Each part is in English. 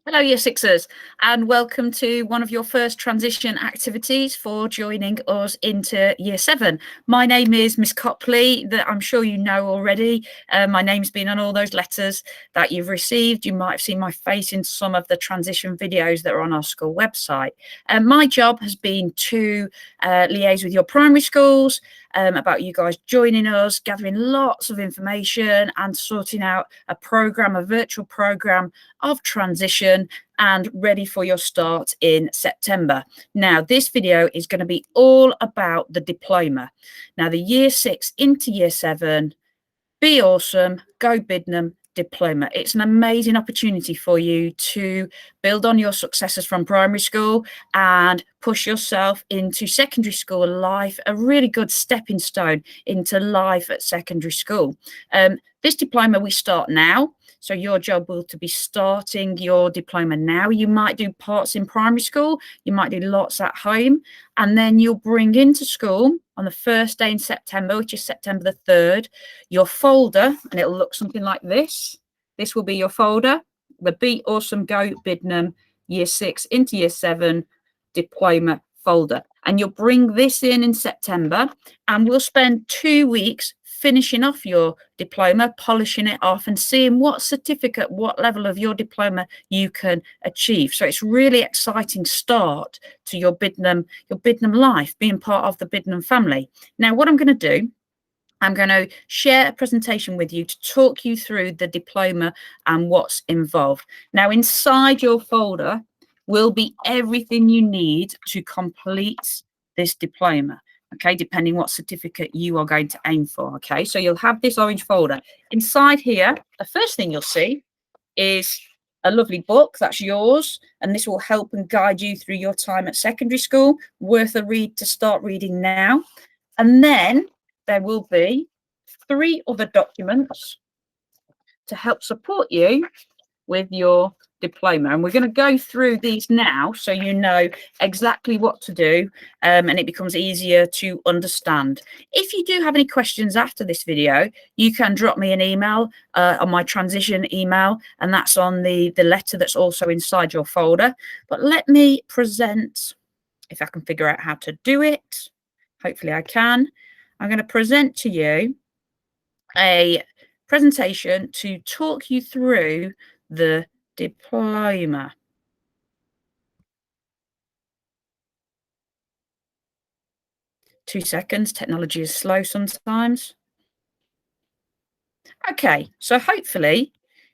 Hello, Year Sixers, and welcome to one of your first transition activities for joining us into Year 7. My name is Miss Copley, that I'm sure you know already. My name's been on all those letters that you've received. You might have seen my face in some of the transition videos that are on our school website. My job has been to liaise with your primary schools about you guys joining us, gathering lots of information and sorting out a virtual program of transition and ready for your start in September. Now, this video is going to be all about the diploma. Now, the Year 6 into Year 7, Be Awesome, Go Biddenham Diploma. It's an amazing opportunity for you to build on your successes from primary school and push yourself into secondary school life, a really good stepping stone into life at secondary school. This diploma we start now. So your job will to be starting your diploma now. You might do parts in primary school, you might do lots at home, and then you'll bring into school on the first day in September, which is September the 3rd, your folder, and it'll look something like this. This will be your folder, the Be Awesome Go Biddenham Year 6 into Year 7 diploma folder. And you'll bring this in September, and we'll spend 2 weeks finishing off your diploma, polishing it off and seeing what certificate, what level of your diploma you can achieve. So it's really exciting start to your Biddenham life, being part of the Biddenham family. Now, what I'm going to do, I'm going to share a presentation with you to talk you through the diploma and what's involved. Now, inside your folder will be everything you need to complete this diploma. Okay, depending what certificate you are going to aim for. Okay, so you'll have this orange folder. Inside here, the first thing you'll see is a lovely book that's yours, and this will help and guide you through your time at secondary school. Worth a read to start reading now. And then there will be 3 other documents to help support you with your diploma, and we're going to go through these now so you know exactly what to do, and it becomes easier to understand. If you do have any questions after this video, you can drop me an email on my transition email, and that's on the letter that's also inside your folder. But let me present, if I can figure out how to do it. Hopefully I can. I'm going to present to you a presentation to talk you through the diploma. Two seconds, technology is slow sometimes. Okay, so hopefully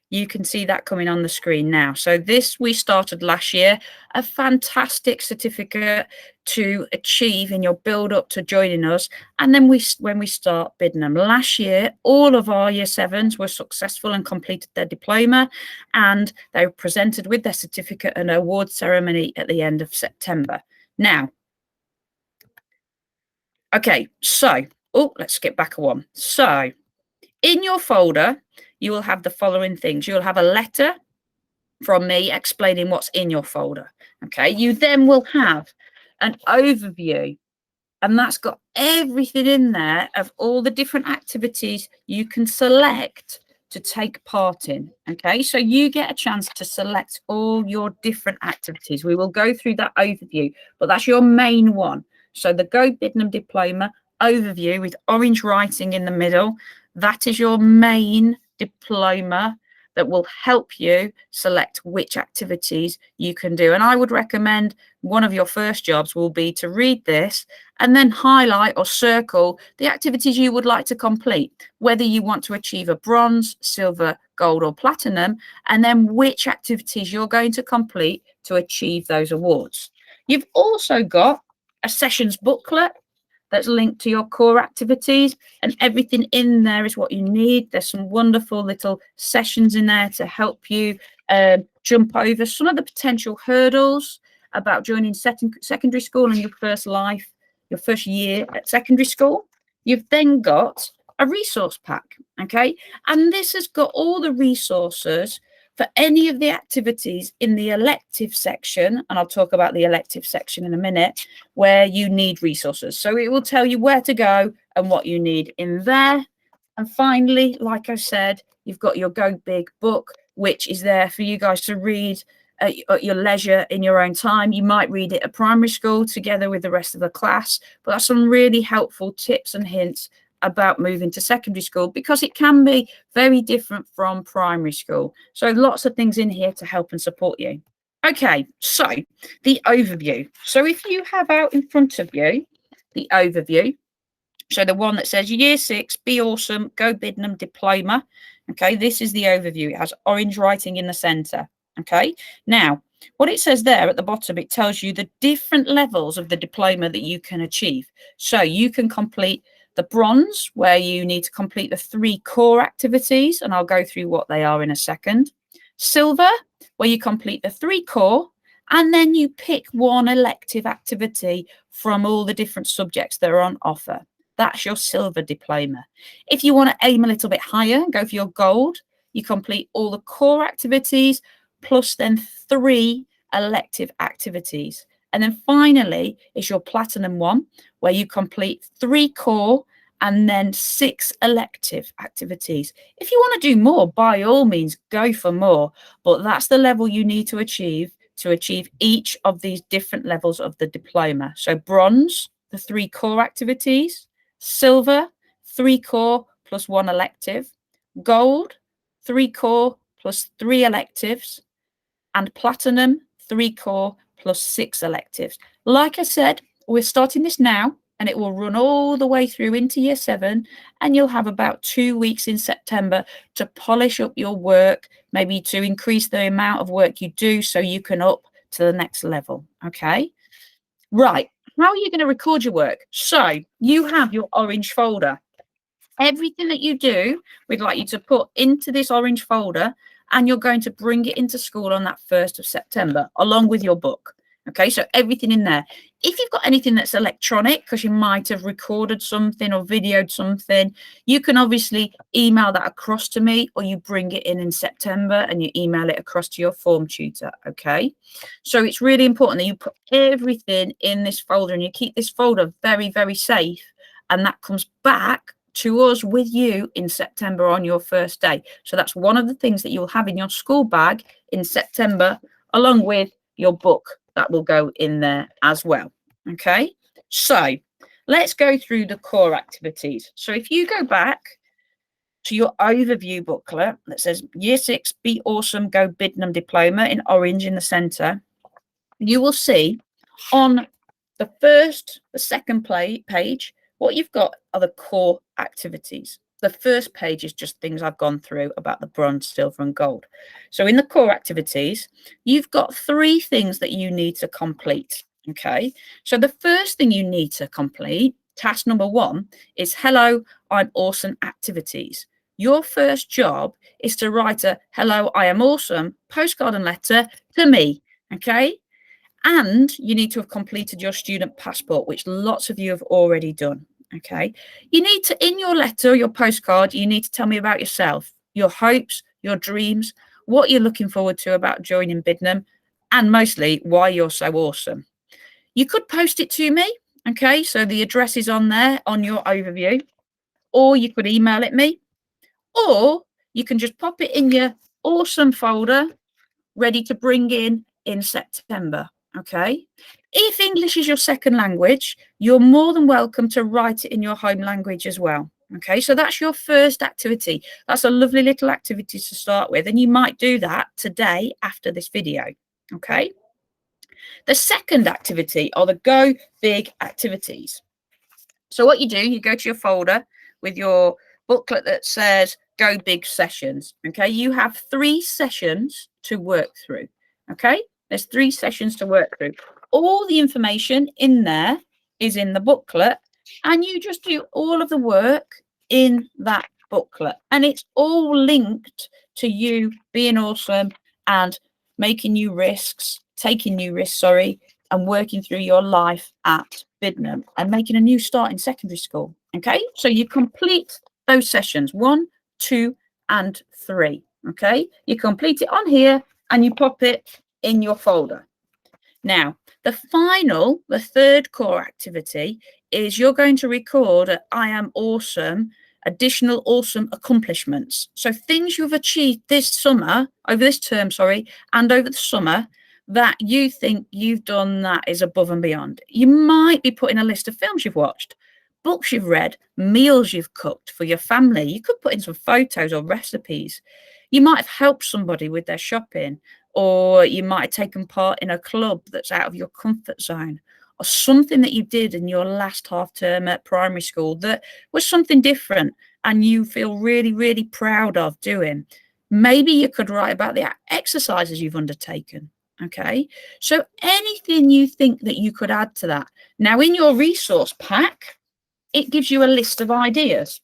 you can see that coming on the screen now. So this we started last year, a fantastic certificate to achieve in your build up to joining us. And then when we start Biddenham last year, all of our Year 7s were successful and completed their diploma, and they were presented with their certificate and award ceremony at the end of September. Now, okay, so, let's skip back one. So in your folder, you will have the following things. You'll have a letter from me explaining what's in your folder. Okay, you then will have an overview, and that's got everything in there of all the different activities you can select to take part in. Okay, so you get a chance to select all your different activities. We will go through that overview, but that's your main one. So the Go Biddenham Diploma overview with orange writing in the middle, that is your main diploma that will help you select which activities you can do. And I would recommend one of your first jobs will be to read this and then highlight or circle the activities you would like to complete, whether you want to achieve a bronze, silver, gold or platinum, and then which activities you're going to complete to achieve those awards. You've also got a sessions booklet that's linked to your core activities, and everything in there is what you need. There's some wonderful little sessions in there to help you jump over some of the potential hurdles about joining secondary school and your first year at secondary school. You've then got a resource pack, okay? And this has got all the resources for any of the activities in the elective section, and I'll talk about the elective section in a minute, where you need resources. So it will tell you where to go and what you need in there. And finally, like I said, you've got your Go Big book, which is there for you guys to read at your leisure in your own time. You might read it at primary school together with the rest of the class, but that's some really helpful tips and hints about moving to secondary school, because it can be very different from primary school. So lots of things in here to help and support you. Okay, so the overview. So if you have out in front of you the overview, so the one that says Year 6, Be Awesome, Go Biddenham Diploma. Okay, this is the overview. It has orange writing in the centre. Okay, now what it says there at the bottom, it tells you the different levels of the diploma that you can achieve. So you can complete the bronze, where you need to complete the 3 core activities, and I'll go through what they are in a second. Silver, where you complete the 3 core, and then you pick one elective activity from all the different subjects that are on offer. That's your silver diploma. If you want to aim a little bit higher and go for your gold, you complete all the core activities plus then 3 elective activities. And then finally is your platinum one, where you complete 3 core and then 6 elective activities. If you want to do more, by all means, go for more. But that's the level you need to achieve each of these different levels of the diploma. So bronze, the 3 core activities; silver, 3 core plus 1 elective; gold, 3 core plus 3 electives; and platinum, 3 core plus 6 electives. Like I said, we're starting this now, and it will run all the way through into Year 7, and you'll have about 2 weeks in September to polish up your work, maybe to increase the amount of work you do so you can up to the next level. Okay, right. How are you going to record your work? So you have your orange folder. Everything that you do, we'd like you to put into this orange folder, and you're going to bring it into school on that 1st of September, along with your book. Okay, so everything in there. If you've got anything that's electronic, because you might have recorded something or videoed something, you can obviously email that across to me, or you bring it in September and you email it across to your form tutor. Okay, so it's really important that you put everything in this folder, and you keep this folder very, very safe, and that comes back to us with you in September on your first day. So that's one of the things that you'll have in your school bag in September, along with your book that will go in there as well. Okay, so let's go through the core activities. So if you go back to your overview booklet that says Year 6, Be Awesome, Go Biddenham Diploma in orange in the centre, you will see on the first, the second page, what you've got are the core activities. The first page is just things I've gone through about the bronze, silver, and gold. So in the core activities, you've got 3 things that you need to complete. Okay, so the first thing you need to complete, task number 1, is Hello, I'm Awesome activities. Your first job is to write a Hello, I am Awesome postcard and letter to me. Okay, and you need to have completed your student passport, which lots of you have already done. Okay, you need to, in your letter, your postcard, you need to tell me about yourself, your hopes, your dreams, what you're looking forward to about joining Biddenham, and mostly why you're so awesome. You could post it to me. Okay, so the address is on there on your overview, or you could email it me, or you can just pop it in your awesome folder ready to bring in September. Okay, if English is your second language, you're more than welcome to write it in your home language as well. Okay, so that's your first activity. That's a lovely little activity to start with, and you might do that today after this video. Okay, the second activity are the Go Big activities. So what you do, you go to your folder with your booklet that says Go Big sessions. Okay, you have 3 sessions to work through. Okay, there's 3 sessions to work through. All the information in there is in the booklet, and you just do all of the work in that booklet, and it's all linked to you being awesome and taking new risks, sorry, and working through your life at Biddenham and making a new start in secondary school. Okay, so you complete those sessions 1, 2, and 3. Okay, you complete it on here and you pop it in your folder. Now, the third core activity is you're going to record a I am awesome additional awesome accomplishments. So things you've achieved this summer, over this term, sorry, and over the summer that you think you've done that is above and beyond. You might be putting a list of films you've watched, books you've read, meals you've cooked for your family. You could put in some photos or recipes. You might have helped somebody with their shopping, or you might have taken part in a club that's out of your comfort zone, or something that you did in your last half term at primary school that was something different and you feel really, really proud of doing. Maybe you could write about the exercises you've undertaken. Okay, so anything you think that you could add to that. Now, in your resource pack, it gives you a list of ideas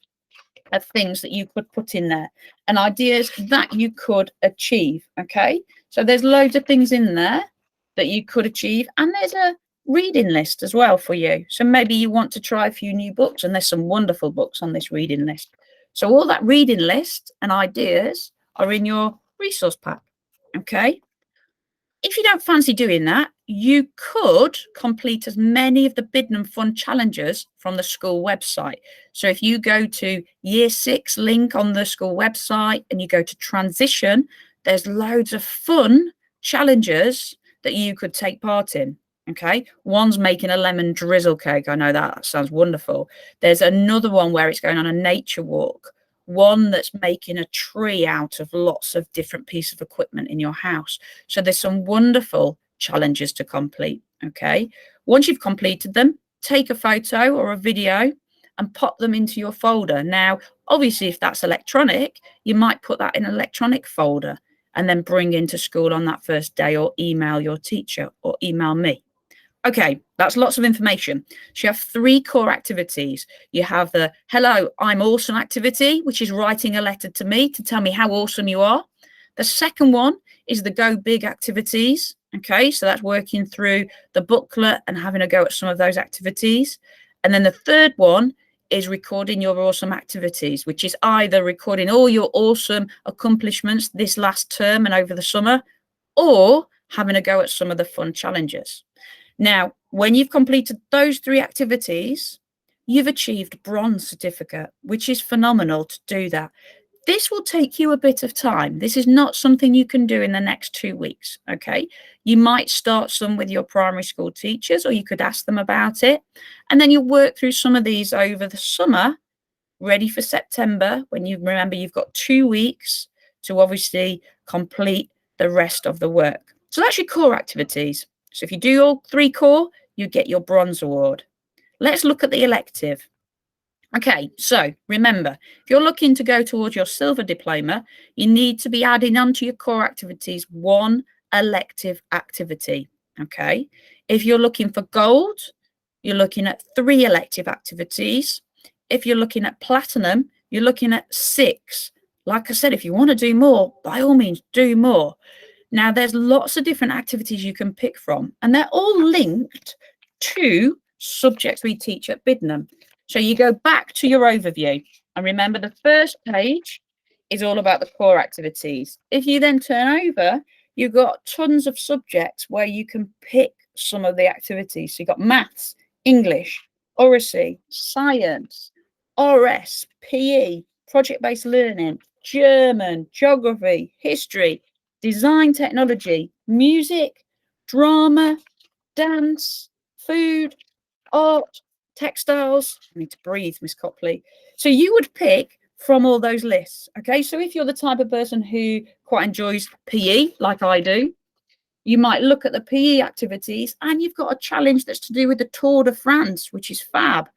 of things that you could put in there and ideas that you could achieve. Okay, so there's loads of things in there that you could achieve, and there's a reading list as well for you. So maybe you want to try a few new books, and there's some wonderful books on this reading list. So all that reading list and ideas are in your resource pack. Okay, if you don't fancy doing that, you could complete as many of the Biddenham Fun challenges from the school website. So if you go to Year 6 link on the school website and you go to transition, there's loads of fun challenges that you could take part in. Okay, one's making a lemon drizzle cake. I know that sounds wonderful. There's another one where it's going on a nature walk. One that's making a tree out of lots of different pieces of equipment in your house. So there's some wonderful challenges to complete. Okay, once you've completed them, take a photo or a video and pop them into your folder. Now, obviously, if that's electronic, you might put that in an electronic folder and then bring into school on that first day, or email your teacher, or email me. Okay, that's lots of information. So you have 3 core activities. You have the Hello, I'm Awesome activity, which is writing a letter to me to tell me how awesome you are. The second one is the Go Big activities. Okay, so that's working through the booklet and having a go at some of those activities. And then the third one is recording your awesome activities, which is either recording all your awesome accomplishments this last term and over the summer, or having a go at some of the fun challenges. Now, when you've completed those 3 activities, you've achieved bronze certificate, which is phenomenal to do that. This will take you a bit of time. This is not something you can do in the next 2 weeks, okay? You might start some with your primary school teachers, or you could ask them about it. And then you'll work through some of these over the summer, ready for September, when you remember you've got 2 weeks to obviously complete the rest of the work. So that's your core activities. So if you do all 3 core, you get your bronze award. Let's look at the elective. Okay, so remember, if you're looking to go towards your silver diploma, you need to be adding onto your core activities 1 elective activity. Okay, if you're looking for gold, you're looking at 3 elective activities. If you're looking at platinum, you're looking at 6. Like I said, if you want to do more, by all means, do more. Now, there's lots of different activities you can pick from, and they're all linked to subjects we teach at Biddenham. So you go back to your overview, and remember the first page is all about the core activities. If you then turn over, you've got tons of subjects where you can pick some of the activities. So you've got maths, English, oracy, science, RS, PE, project-based learning, German, geography, history, design technology, music, drama, dance, food, art, textiles. I need to breathe, Miss Copley. So you would pick from all those lists. Okay, so if you're the type of person who quite enjoys PE, like I do, you might look at the PE activities, and you've got a challenge that's to do with the Tour de France, which is fab.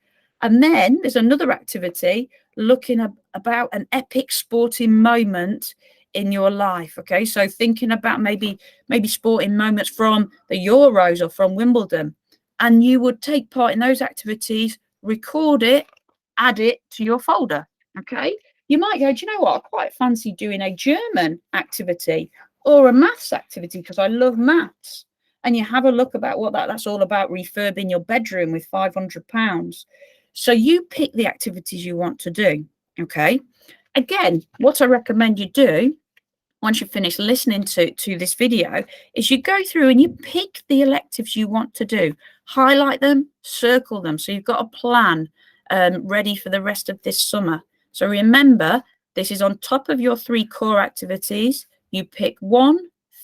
And then there's another activity looking about an epic sporting moment in your life. Okay, so thinking about maybe sporting moments from the Euros or from Wimbledon, and you would take part in those activities, record it, add it to your folder. Okay, you might go, do you know what, I quite fancy doing a German activity or a maths activity because I love maths. And you have a look about what that's all about, refurbing your bedroom with £500. So you pick the activities you want to do. Okay, again, what I recommend you do once you've finished listening to this video is you go through and you pick the electives you want to do, highlight them, circle them, so you've got a plan ready for the rest of this summer. So remember, this is on top of your 3 core activities. You pick 1,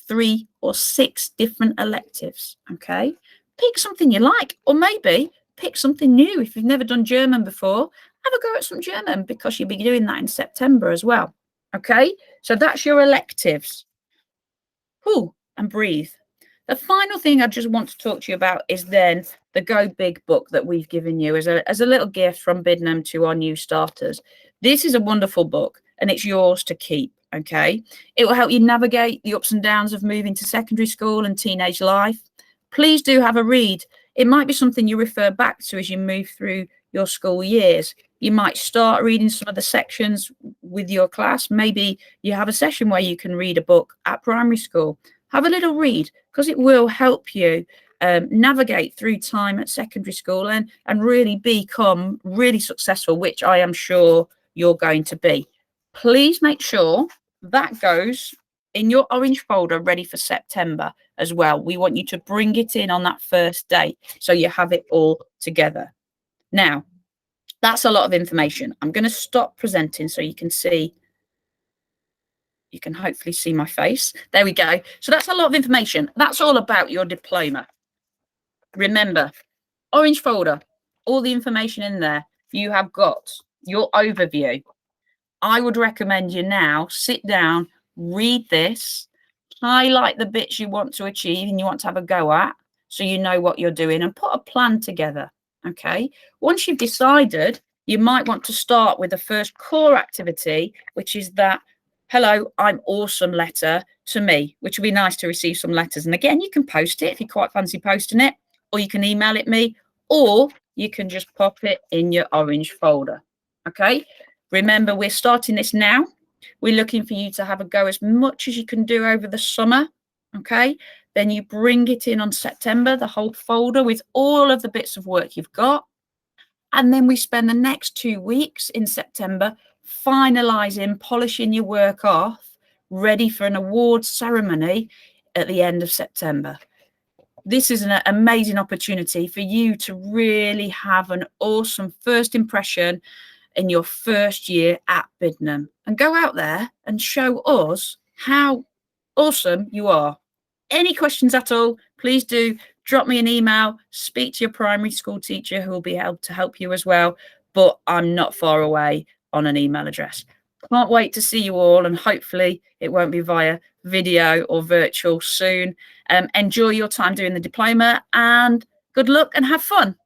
3, or 6 different electives, okay? Pick something you like, or maybe pick something new. If you've never done German before, have a go at some German, because you'll be doing that in September as well, okay? So that's your electives. Ooh, and breathe. The final thing I just want to talk to you about is then the Go Big book that we've given you as a little gift from Biddenham to our new starters. This is a wonderful book, and it's yours to keep, okay? It will help you navigate the ups and downs of moving to secondary school and teenage life. Please do have a read. It might be something you refer back to as you move through your school years. You might start reading some of the sections with your class. Maybe you have a session where you can read a book at primary school. Have a little read, because it will help you navigate through time at secondary school and really become really successful, which I am sure you're going to be. Please make sure that goes in your orange folder ready for September as well. We want you to bring it in on that first day so you have it all together. Now, that's a lot of information. I'm going to stop presenting so you can see. You can hopefully see my face. There we go. So that's a lot of information. That's all about your diploma. Remember, orange folder, all the information in there. You have got your overview. I would recommend you now sit down, read this, highlight the bits you want to achieve and you want to have a go at, so you know what you're doing, and put a plan together. Okay. Once you've decided, you might want to start with the first core activity, which is that "Hello, I'm awesome" letter to me, which would be nice to receive some letters. And again, you can post it if you quite fancy posting it, or you can email it me, or you can just pop it in your orange folder. Okay. Remember, we're starting this now. We're looking for you to have a go as much as you can do over the summer. Okay. Then you bring it in on September, the whole folder with all of the bits of work you've got. And then we spend the next 2 weeks in September finalising, polishing your work off, ready for an awards ceremony at the end of September. This is an amazing opportunity for you to really have an awesome first impression in your first year at Biddenham, and go out there and show us how awesome you are. Any questions at all, please do drop me an email, speak to your primary school teacher who will be able to help you as well. But I'm not far away on an email address. Can't wait to see you all, and hopefully it won't be via video or virtual soon. Enjoy your time doing the diploma, and good luck and have fun.